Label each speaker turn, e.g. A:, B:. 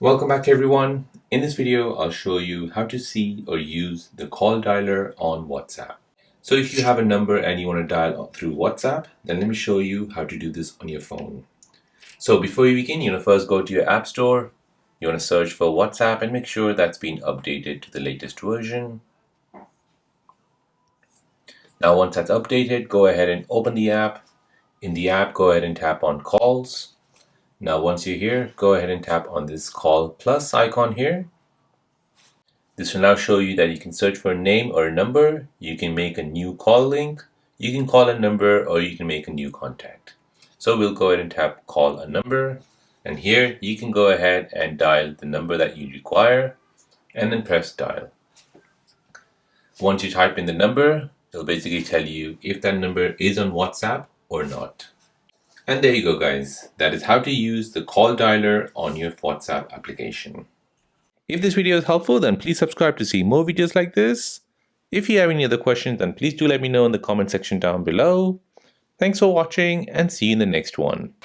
A: Welcome back everyone. In this video, I'll show you how to see or use the call dialer on WhatsApp. So if you have a number and you want to dial through WhatsApp, then let me show you how to do this on your phone. So before you begin, first go to your app store. You want to search for WhatsApp and make sure that's been updated to the latest version. Now once that's updated, go ahead and open the app. In the app, go ahead and tap on calls. Now once you're here, go ahead and tap on this call plus icon here. This will now show you that you can search for a name or a number, you can make a new call link, you can call a number, or you can make a new contact. So we'll go ahead and tap call a number, and here you can go ahead and dial the number that you require and then press dial. Once you type in the number, it'll basically tell you if that number is on WhatsApp or not. And there you go guys, that is how to use the call dialer on your WhatsApp application. If this video is helpful, then please subscribe to see more videos like this. If you have any other questions, then please do let me know in the comment section down below. Thanks for watching and see you in the next one.